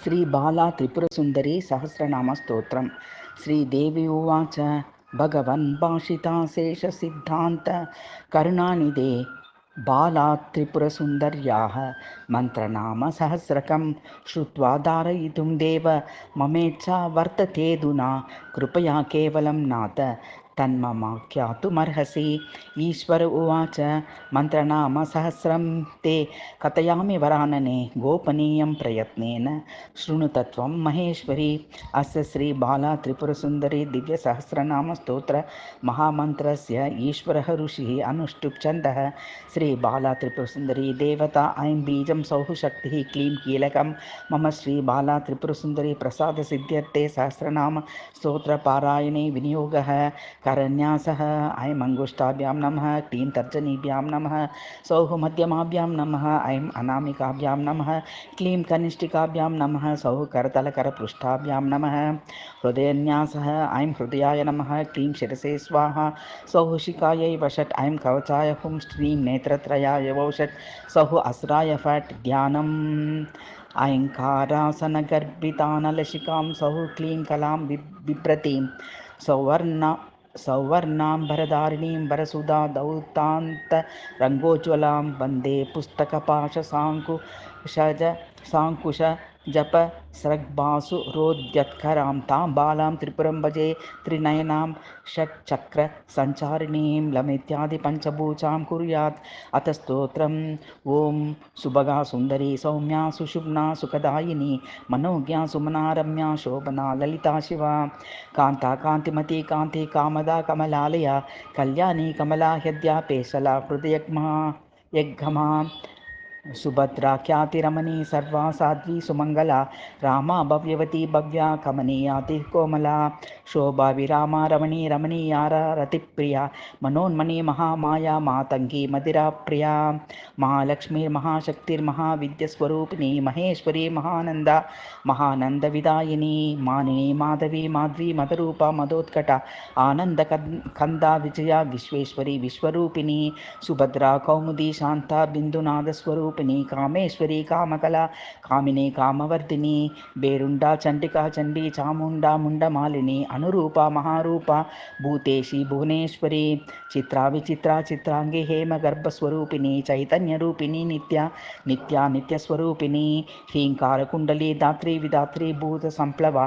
श्री बाला त्रिपुरसुंदरी सहस्रनाम स्तोत्रम। श्रीदेवी उवाच भगवन् भाषिता शेषसिद्धान्त करुणानिधे बाला त्रिपुरसुन्दर्याः मन्त्रनाम सहस्रकं श्रुत्वा धारयितुं देव ममेच्छा वर्ततेऽधुना कृपया केवलं नाथ तन्ममाख्यातुमर्हसि। ईश्वर उवाच मन्त्रनाम सहस्रं ते कथयामि वरानने गोपनीयं प्रयत्नेन शृणु तत्त्वं महेश्वरी। अस्य श्री बाला त्रिपुरसुन्दरी दिव्य सहस्रनाम स्तोत्र महामन्त्रस्य ईश्वरः ऋषिः अनुष्टुप् छन्दः। श्री बाला त्रिपुरसुन्दरी देवता ऐं बीजं सौः शक्तिः क्लीं कीलकं मम श्री बाला त्रिपुरसुन्दरी प्रसाद सिद्ध्यर्थे सहस्रनाम स्तोत्र पारायणे विनियोगः। करन्यासः ऐं अंगुष्ठाभ्यां नमः क्लीं तर्जनीभ्यां नमः सौः मध्यमाभ्यां नमः ऐं अनामिकाभ्यां नमः क्लीं कनिष्ठिकाभ्यां नमः सौः करतलकरपृष्ठाभ्यां नमः। हृदयन्यासः ऐं हृदयाय नमः क्लीं शिरसे स्वाहा सौः शिखायै वषट् ऐं कवचाय हुं श्रीं नेत्रत्रयाय वौषट् सौः अस्राय फट्। ध्यानम् ऐङ्कारासनगर्भितानलशिखां सौः क्लीं कलां बिभ्रतीं सौवर्णाम्बरधारिणीं वरसुधा दौतान्तरङ्गोज्ज्वलां वन्दे पुस्तकपाशसाङ्कुश जप स्रग्भासुरोद्यत्करां तां बालां त्रिपुरं भजे त्रिनयनां षट्चक्र संचारिणीं लमित्यादि पञ्चभूजां कुर्यात्। अथ स्तोत्रम्। ओं सुभगा सुन्दरी सौम्या सुषुम्ना सुखदायिनी मनोज्ञा सुमना रम्या शोभना ललिता शिवा कान्ता कान्तिमती कान्ति कामदा कमलालया कल्याणी कमला ह्यद्या पेशला हृदयग्मा सुभद्रा ख्यातिरमणी सर्वा साध्वी सुमंगला रामा भव्यवती भव्या कमनीयाति कोमला शोभा विरामा रमणी रमणीया रतिप्रिया मनोन्मणि महामाया मातंगी मदिरा प्रिया महालक्ष्मी महाशक्तिर्महाविद्यस्वरूपिणी महेश्वरी महानंदा महानंद विदायिनी मानिनी माधवी माध्वी मदरूपा मदोत्कटा आनंद कंदा विजया विश्वेश्वरी विश्वरूपिणी सुभद्रा कौमुदी शांता बिंदुनाद स्वरूप कामेश्वरी कामकला कामिनी कामवर्धिनी बेरुंडा चंडिका चंडी चामुंडा मुंडमालिनी अनुरूपा महारूपा भूतेशी भुवनेश्वरी चित्रा विचित्रा चित्रांगी हेम गर्भस्वरूपिणी चैतन्य रूपिणी नित्या नित्या नित्यस्वरूपिणी ह्रींकार कुंडली दात्री विदात्री भूत संप्लवा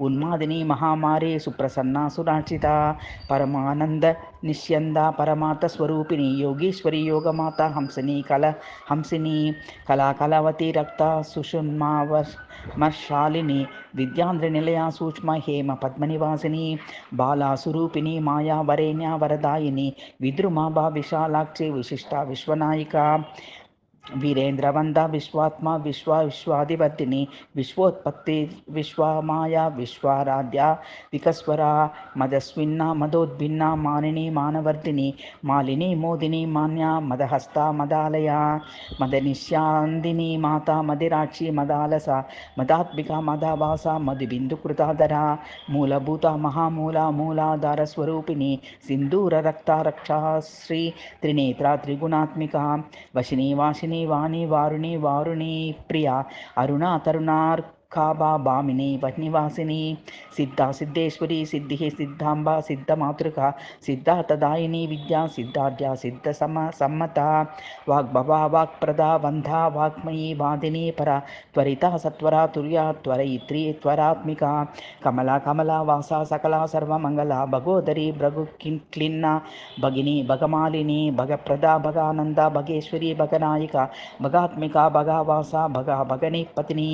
उन्मादिनी महामारी सुप्रसन्ना सुरार्चिता परमानंद निष्यंदा परमार्थ स्वरूपिणी योगीश्वरी योगमाता हंसिनी कला कलावती रक्ता सुषुम्नावर्षालिनी विद्यांद्रनिलया सूक्ष्म हेम पद्मनिवासिनी बाला स्वरूपिणी माया वरेण्या वरदायिनी विद्रुमाभा विशालाक्षी विशिष्टा विश्वनायिका वीरेन्द्रवंदा विश्वात्मा विश्वादिवर्तिनी विश्वोत्पत्ति विश्वमाया विश्वाराध्या विकस्वरा मदस्विन्ना मदोद्भिन्ना मानिनी मानवर्धिनी मालिनी मोदिनी मान्या मदहस्ता मदालया मदनिश्यांदिनी माता मदिराक्षी मदालसा मदात्मिका मदावासा मधुबिंदुकृताधरा मूलभूता महामूला मूलाधार स्वरूपिणी सिंदूर रक्ता रक्षा श्री त्रिनेत्रा त्रिगुणात्मिका वशिनी वाशिनी वाणी वारुणी वारुणी प्रिया अरुणा तरुणार् काबा भामिनी वह्निवासिनी सिद्धा सिद्धेश्वरी सिद्धिः सिद्धांबा सिद्धमातृका सिद्धार्थदायिनी विद्या सिद्धाढ्या सिद्धसम्मता वाग्भवा वाक्प्रदा वन्धा वाग्मयी वादिनी परा त्वरिता सत्वरा तुर्या त्वरयित्री त्वरात्मिका कमला कमला वासा सकला सर्वमंगला भगोदरी भृगुक्लिन्ना भगिनी भगमालिनी भगप्रदा भगानंदा भगेश्वरी भगनायिका भगात्मिका भगावासा भगा भगनी पत्नी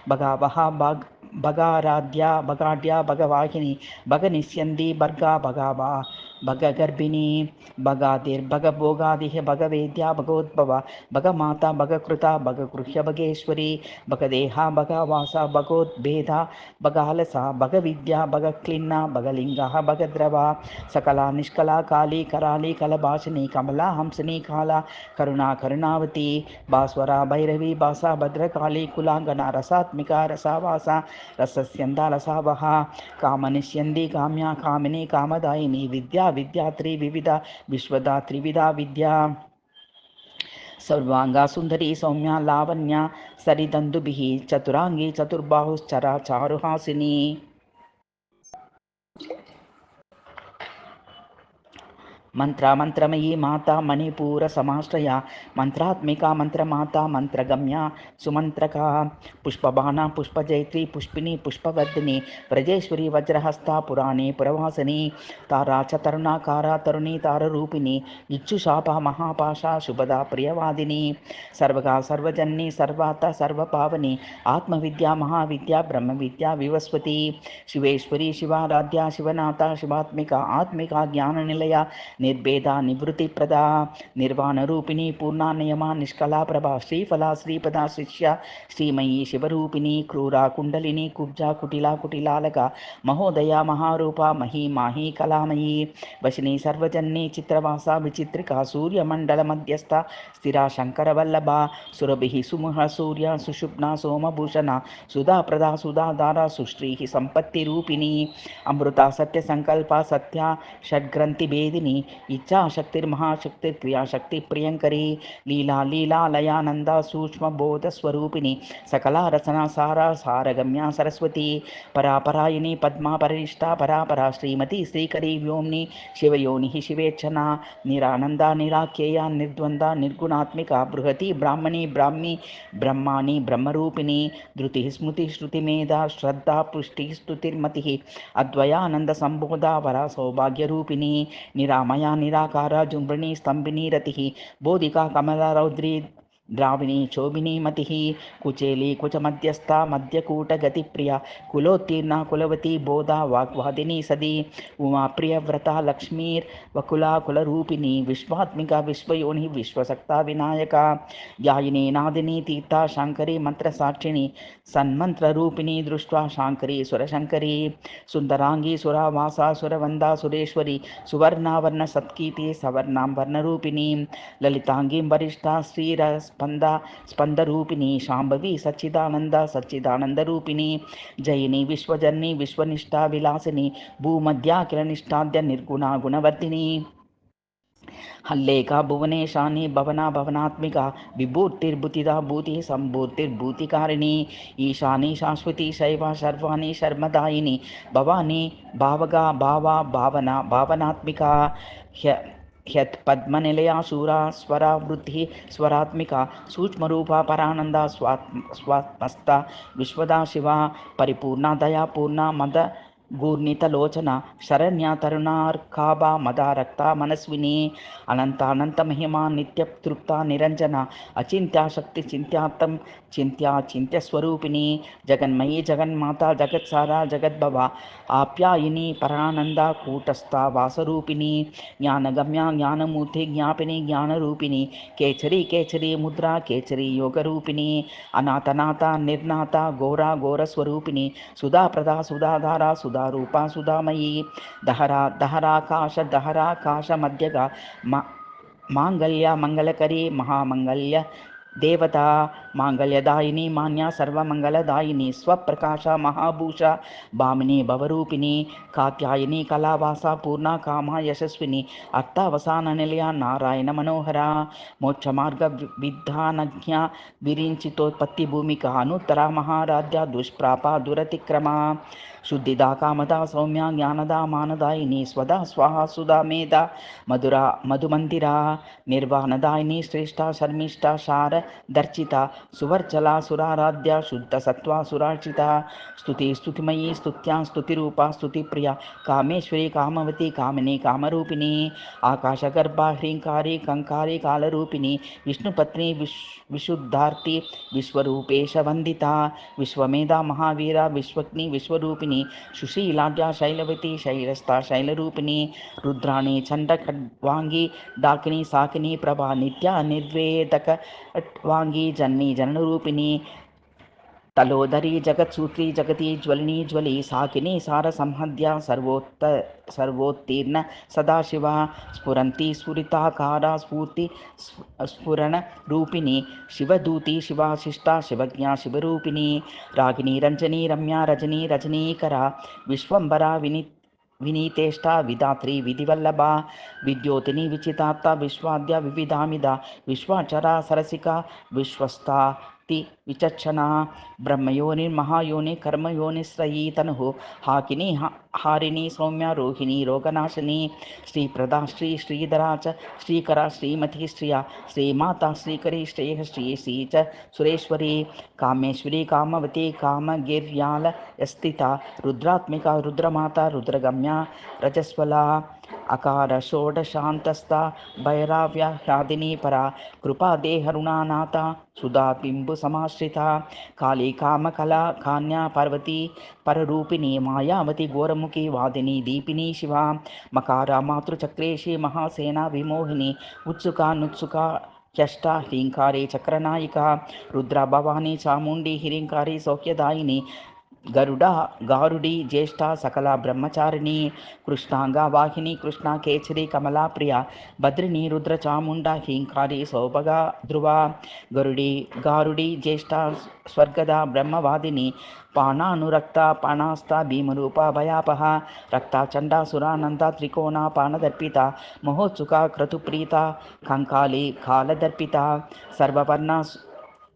भगा भगाराध्या भगाढ्या भगवाहिनी भगनिष्यन्दी भर्गा भगावा भगगर्भिणी भगभोगादिः भगवेद्या भगोद्भवा भगमाता भगकृता भगगृह्य भगेश्वरी भगदेहा भगवासा भगोद्भेदा भगालसा भगविद्या भगक्लिन्ना भगलिंगा भगद्रवा सकला निष्कला काली कराली कलभाषिनी कमला हंसिनी काला करुणा करुणावती भास्वरा भैरवी भासा भद्रकाली कुलांगना रसात्मिका रसावासा रसस्यंदा रसावहा कामनिष्यन्दी काम्या कामिनी कामदायिनी विद्या विद्यात्री विविधा विश्वदा त्रिविधा विद्या सर्वांगा सुंदरी सौम्या लावण्या सरिदंदुभिः चतुरांगी चतुर्बाहुश्चरा चारुहासिनी मंत्रमयी माता मणिपूर समाश्रया मंत्रात्मिका मंत्रमाता मंत्रगम्या सुमंत्रका पुष्पबाणा पुष्पजैत्री पुष्पिनी पुष्पवर्धिनी व्रजेश्वरी वज्रहस्ता पुराणे पुरवासिनी तारा च तरुणाकारा तरुणी ताररूपिणी इच्छुशापा महापाशा शुभदा प्रियवादिनी सर्वगा सर्वजन्नी सर्वाता सर्वपावनी आत्मविद्या महाविद्या ब्रह्मविद्या विवस्वती शिवेश्वरी शिवाराध्या शिवनाथा शिवात्मिका आत्मिका ज्ञाननिलया निर्भेदा निवृत्तिप्रदा निर्वाणरूपिणी पूर्णानियमा निष्कला प्रभा श्रीफला श्रीपदा शिष्या श्रीमयी शिवरूपिणी क्रूरा कुंडलिनी कुब्जा कुटिला कुटिलालका महोदया महारूपा मही माही कलामयी वशिनी सर्वजन्नी चित्रवासा विचित्रिका सूर्यमंडल मध्यस्था स्थिरा शंकरवल्लभा सुरभिः सुमुह सूर्य सुषुप्ना सोमभूषणा सुधाप्रदा सुधाधारा सुश्री संपत्तिरूपिणी अमृता सत्यसंकल्पा सत्या षड्ग्रंथिभेदिनी इच्छाशक्तिर्महाशक्तिर्क्रियाशक्ति प्रियंकरी लीला लीलालयानंदा सूक्ष्म बोध स्वरूपिणी सकला रचना सारा सारगम्या सरस्वती परापरायिनी पद्मा परिष्ठा परापरा श्रीमती श्रीकरी व्योम्नि शिवयोनि शिवेच्छना निरानंदा निराख्येया निर्द्वंदा निर्गुणात्मिका बृहति ब्राह्मणी ब्राह्मी ब्रह्माणि ब्रह्मरूपिणी धृति स्मृति श्रुतिमेधा श्रद्धा पुष्टि स्तुतिर्मति अद्वयानंद संबोधा वरा सौभाग्यरूपिणी निरामया निराकारा जुम्बिनी स्तंभिनी रतिः बोधिका कमला रौद्री द्राविणी शोभिनी मतिः कुचेली कुचमध्यस्था मध्यकूटगतिप्रिया कुलोत्तीर्णा कुलवती बोधा वाग्वादिनी सदी उमा प्रियव्रता लक्ष्मीर्वकुला कुलरूपिणी विश्वात्मिका विश्वयोनि विश्वसक्ता विनायका ध्यायिनी नादिनी तीर्था शांकरी मंत्रसाक्षिणी सन्मंत्ररूपिणी दृष्ट्वा शांकरी सुरशंकरी सुंदरांगी सुरावासा सुरवंदा सुरेश्वरी सुवर्णावर्ण सत्कीर्ति सवर्णां वर्णरूपिणी ललितांगीं वरिष्ठा स्पंदरूपिणी शांभवी सच्चिदानंदा सच्चिदानंदरूपिणी जयिनी विश्वजननी विश्वनिष्ठा विलासिनी भूमध्याखिलनिष्ठाद्य निर्गुणा गुणवर्धिनी हल्लेका भुवनेशानी भवना भवनात्मिका विभूतिर्भूतिदा भूति संभूतिर्भूतिकारिणी ईशानी शाश्वती शैवा शर्वाणी शर्मदायिनी भवानी भावगा भावा भावना भावनात्मिका ह्यत्पद्मनिलया शूरा स्वरावृत्ति स्वरात्मिका सूक्ष्मरूपा परानंदा स्वात्मस्ता विश्वदा शिवा परिपूर्णा दया पूर्णा मद गूर्णितलोचना शरण्या तरुणार्काभा मदा रक्ता मनस्विनी अनंतानंत महिमा नित्य तृप्ता निरंजना अचिंत्या शक्ति चिंत्यात्म चिंत्या चिंत्य स्वरूपिणी जगन्मयी जगन्माता जगत्सारा जगद्भवा आप्यायिनी परानंदा कूटस्था वासरूपिणी ज्ञानगम्या ज्ञानमूर्ति ज्ञापिनी ज्ञानरूपिणी केचरी केचरी मुद्रा केचरी योगरूपिणी अनाथनाथा निर्नाथा घोरा घोरस्वरूपिणी सुधाप्रदा सुधाधारा सुधा रूपा सुधामयी दहरा दहराकाश मध्यगा मांगल्य मंगलकरी महामंगल्य देवता मांगल्यदायिनी मान्या सर्वमंगलदायिनी स्वप्रकाशा महाभूषा भामिनी भवरूपिणी कात्यायिनी कलावासा पूर्णा कामा यशस्विनी अर्थावसान निलया नारायण मनोहरा मोक्षमार्ग विधानज्ञा विरिंचितोत्पत्ति भूमिका अनुत्तरा महाराध्या दुष्प्रापा दुरतिक्रमा शुद्धिदा कामदा सौम्या ज्ञानदा मानदायिनी स्वदा स्वाहा सुधा मेधा मधुरा मधुमंदिरा निर्वाणदायिनी श्रेष्ठा शर्मिष्ठा शार दर्शिता सुवर्चला सुराराध्या शुद्ध सत्वा सुरार्चिता स्तुति स्तुतिमयी स्तुत्या स्तुतिरूपा स्तुतिप्रिया कामेश्वरी कामवती कामिनी कामरूपिणी आकाशगर्भा ह्रींकारी कंकारी कालरूपिणी विष्णुपत्नी विशुद्धार्ति विश्वरूपेश वंदिता विश्वमेधा महावीरा विश्वग्नि विश्वरूपिणी सुशीलाढ्या शैलवती शैलस्था शैलरूपिणी रुद्राणी चंडखड्वांगी डाकिनी साकिनी प्रभा नित्या निर्वेदक वांगी जन्नी जनरूपिणी तलोदरी जगत्सूत्री जगती ज्वलिनी ज्वली साकिनी सार संहद्या सर्वोत्तीर्ण सदाशिवा स्फुरंती स्फुरिताकारा स्फूर्ति स्फुरण रूपिणी शिवदूती शिवाशिष्टा शिवज्ञा शिवरूपिणी रागिनी रंजनी रम्या रजनी रजनीकरा विश्वंबरा వినీతేష్టా విధాత్రి విధివల్లభ విద్యోతిని విచితాత్త విశ్వాద్య వివిధామిద విశ్వాచరా సరసిక విశ్వస్తాతి విచక్షణ బ్రహ్మయోని మహాయోని కర్మయోనిశ్రయీ తను హాకిని హారిణి సౌమ్య రోహిణి రోగనాశిని శ్రీప్రదా శ్రీధరా చ శ్రీకరా శ్రీమతి శ్రియ శ్రీమాతా శ్రీకరి శ్రేయ శ్రీ చ సురేశ్వరి కామేశ్వరి కామవతి కామగిర్యాల స్థిత రుద్రాత్మిక రుద్రమాత రుద్రగమ్య రజస్వల అకార షోడశాంతస్థ భైరావ్య హ్యాదిని పరా కృపాదేహరుణానాథ సుధాబింబు సమాశ్రిత కాళీ కామకళా కాన్యా పార్వతీ పరరూపిణి మాయావతి ఘోరముఖి వాదిని దీపిని శివ మకార మాతృచక్రేషి మహాసేన విమోహిని ఉత్సుకా నుత్సుకా ह्यष्टा ह्रीङ्कारे चक्रनायिका रुद्रा भवानी चामुण्डी हिरिङ्कारी सौख्यदायिनी गरुडा गारुडी ज्येष्ठा सकला ब्रह्मचारिणी कृष्णांगा वाहिनी कृष्णा केचरी कमला प्रिया भद्रिणी रुद्र चामुंडा ह्रींकारी सौभगा ध्रुवा गरुडी गारुडी ज्येष्ठा स्वर्गदा ब्रह्मवादिनी पाणानुरक्ता पाणास्ता भीमरूपा भयापहा रक्ता चंडा सुरानंदा त्रिकोणा पाणदर्पिता महोत्सुका क्रतुप्रीता कंकाली कालदर्पिता सर्ववर्णा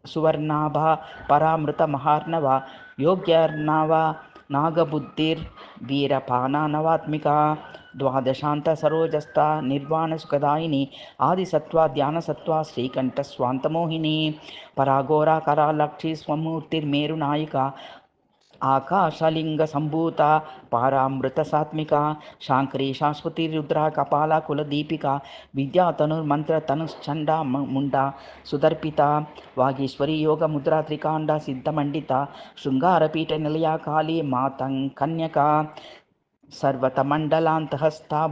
सुवर्णाभा परामृत महार्णवा योग्यर्णव नागबुद्धिर्वीरपाना नवात्मिका द्वादशांत सरोजस्ता निर्वाण सुखदायिनी आदिसत्वा ध्यानसत्वा श्रीकंठस्वांतमोहिनी परागोरा करालक्षी स्वमूर्तिर्मेरुनायिका आकाशलिंग संभूता पारामृत सात्मिका शांकरी शाश्वती रुद्रा कपाला कुलदीपिका विद्यातनुर्मंत्र तनुश्चंडा मुंडा सुदर्पिता वागीश्वरी योग मुद्रा त्रिकांडा सिद्धमंडिता शृंगारपीठ निलया काली मातंकन्यका सर्वतमंडलांतहस्ता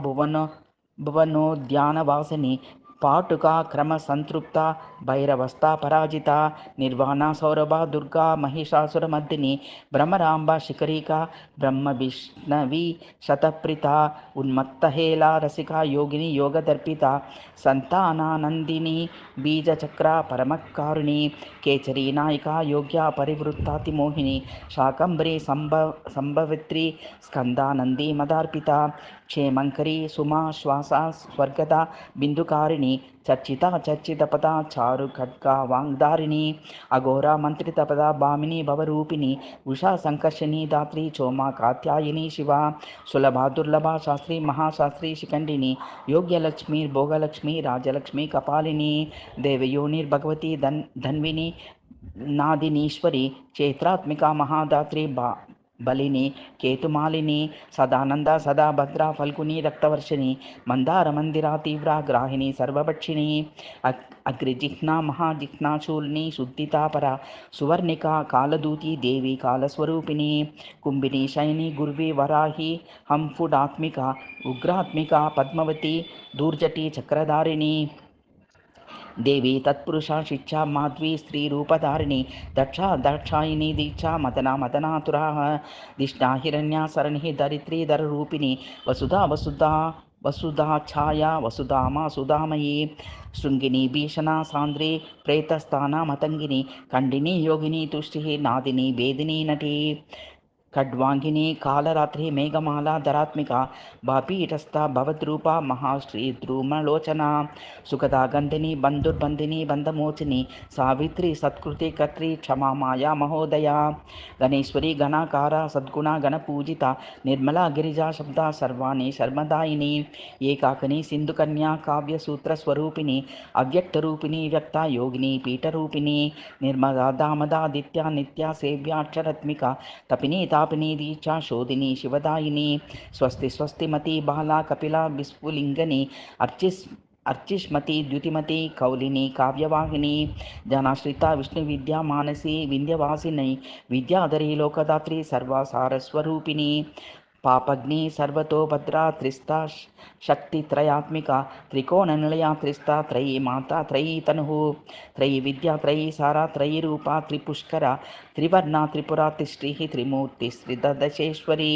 भुवनोद्यानवासिनी पाटुका क्रम संतृप्ता भैरवस्था पराजिता निर्वाणा सौरभा दुर्गा महिषासुरमर्दिनी भ्रमरांबा शिखरिका ब्रह्म विष्णवी शतप्रिता उन्मत्तहेला रसिका योगिनी योगदर्पिता संतानानंदिनी बीजचक्रा परमकारुणी केचरी नायिका योग्या परिवृत्तातिमोहिनी शाकंभरी संभवित्री स्कंदानंदी मदार्पिता क्षेमंकरी सुमा श्वासा स्वर्गदा बिंदुकारिणी चर्चिता चर्चितपदा चारु खड्गा वांगधारिणी अघोरा मंत्रितपदा भामिनी भवरूपिणी उषा संकर्षणी दात्री चोमा कात्यायिनी शिवा सुलभा दुर्लभा शास्त्री महाशास्त्री शिखंडिनी योग्यलक्ष्मी भोगलक्ष्मी राजलक्ष्मी कपालिनी देवयोनिर्भगवती धन्विनी नादिनीश्वरी चैत्रात्मिका महादात्री बलिनी केतुमालिनी सदानंदा सदा भद्रा फल्गुनी रक्तवर्षिणी मंदार मंदिरा तीव्रा ग्राहिणी सर्वभक्षिणी अग्रजिह्ना महाजिह्ना शूलिनी शुद्धितापरा सुवर्णिका कालदूती देवी कालस्वरूपिणी कुंभिनी शयनी गुर्वी वराही हंफुडात्मिका उग्रात्मिका पद्मवती दूर्जटी चक्रधारिणी देवी तत्पुरुषा शिक्षा माध्वी स्त्री रूपधारिणी दक्षा दक्षायिनी दीक्षा मदना मदनातुरा दिष्टा हिरण्या सरणि दरित्री दररूपिणी वसुधा वसुधा वसुधा छाया वसुधामा सुधामयी शृंगिनी भीषणा सांद्री प्रेतस्थाना मतंगिनी खंडिनी योगिनी तुष्टि नादिनी वेदिनी नटी खड्वांगिनी कालरात्रि मेघमाला धरात्मिका बापीठस्था भवद्रूपा महाश्री ध्रुमलोचना सुखदा गंधिनी बंधुर्बंधिनी बंधमोचिनी सावित्री सत्कृति कर्त्री क्षमा माया महोदया गणेश्वरी गणाकारा सद्गुणा गणपूजिता निर्मला गिरिजा शब्दा सर्वाणी शर्मदायिनी एकाकिनी सिंधुकन्या काव्यसूत्र स्वरूपिणी अव्यक्तरूपिणी व्यक्ता योगिनी पीठरूपिणी निर्मदा दामदादित्या नित्या सेव्याक्षरत्मिका तपिनी तापिनी दीक्षा शोधिनी शिवदायिनी स्वस्ति स्वस्तिमती बाला कपिला विस्फुलिंगनी अर्चिष्मती द्युतिमती कौलिनी काव्यवाहिनी जनाश्रिता विष्णुविद्या मानसी विंध्यवासिनी विद्याधरी लोकदात्री सर्वासारस्वरूपिणी पापग्नि सर्वतो भद्रा त्रिस्ता शक्ति त्रयात्मिका त्रिकोण निलया त्रिस्ता त्रयी माता त्रयी तनुः त्रयी विद्या त्रयी सारा त्रयी रूपा त्रिपुष्करा त्रिवर्णा त्रिपुरा तिष्ठिः त्रिमूर्ति श्रीदशेश्वरी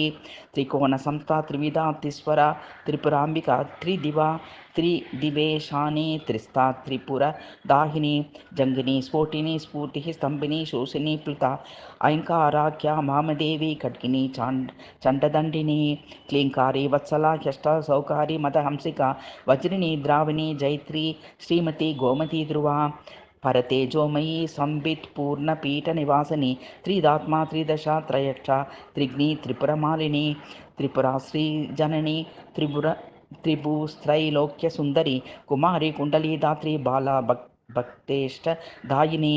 त्रिकोण संस्था त्रिविधा तिस्वरा त्रिपुरांबिका त्रिदिवा त्रिदिवेशानि त्रिस्ता त्रिपुरदाहिनी जङ्गिनी स्फोटिनी स्फूर्तिः स्तम्भिनी शोषिनी प्लुता ऐङ्काराख्या मामदेवी खड्गिनी चण्डदण्डिनी क्लीङ्कारी वत्सला ह्यष्टा सौकारी मदहंसिका वज्रिणी द्राविणी जैत्री श्रीमती गोमती ध्रुवा परतेजोमयी संवित् पूर्णपीठनिवासिनी त्रिदात्मा त्रिदशा त्रयक्षा त्रिग्नी त्रिपुरमालिनी त्रिपुरा श्रीजननी त्रिभुस्त्रैलोक्यसुन्दरी कुमारी कुण्डलीदात्री बाला भक्तेष्टदायिनी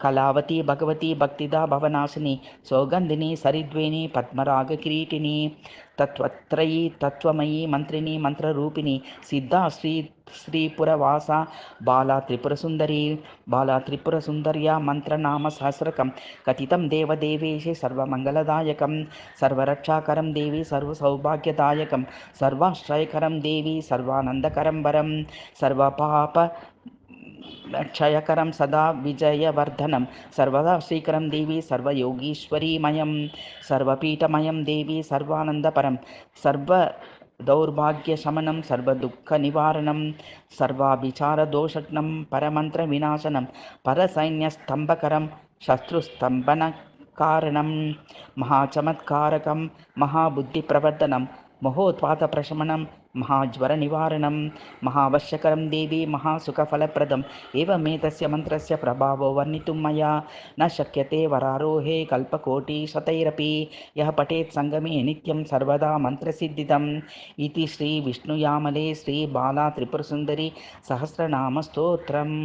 कलावती भगवती भक्तिदा भवनाशिनी सौगन्धिनी सरिद्वेणी पद्मरागकिरीटिनी तत्त्वत्रयी तत्त्वमयी मन्त्रिणी मन्त्ररूपिणी सिद्धा श्रीपुरवासा बाला त्रिपुरसुन्दर्या मन्त्रनामसहस्रकं कथितं देवदेवेशे सर्वमङ्गलदायकं सर्वरक्षाकरं देवी सर्वसौभाग्यदायकं सर्वाश्रयकरं देवी सर्वानन्दकरं वरं सर्वपाप क्षयकरं सदा विजयवर्धनं सर्वदा श्रीकरं देवी सर्वयोगीश्वरीमयं सर्वपीठमयं देवी सर्वानन्दपरं सर्वदौर्भाग्यशमनं सर्वदुःखनिवारणं सर्वाभिचारदोषघ्नं परमन्त्रविनाशनं परसैन्यस्तम्भकरं शत्रुस्तम्भनकारणं महाचमत्कारकं महाबुद्धिप्रवर्धनं महोत्पातप्रशमनं महाज्वरनिवारणं महावश्यकरं देवी महासुखफलप्रदम् एवमेतस्य मन्त्रस्य प्रभावो वर्णितुं मया न शक्यते वरारोहे कल्पकोटिशतैरपि यः पठेत् सङ्गमे नित्यं सर्वदा मन्त्रसिद्धिदम् इति श्रीविष्णुयामले श्रीबाला त्रिपुरसुन्दरी सहस्रनामस्तोत्रम्।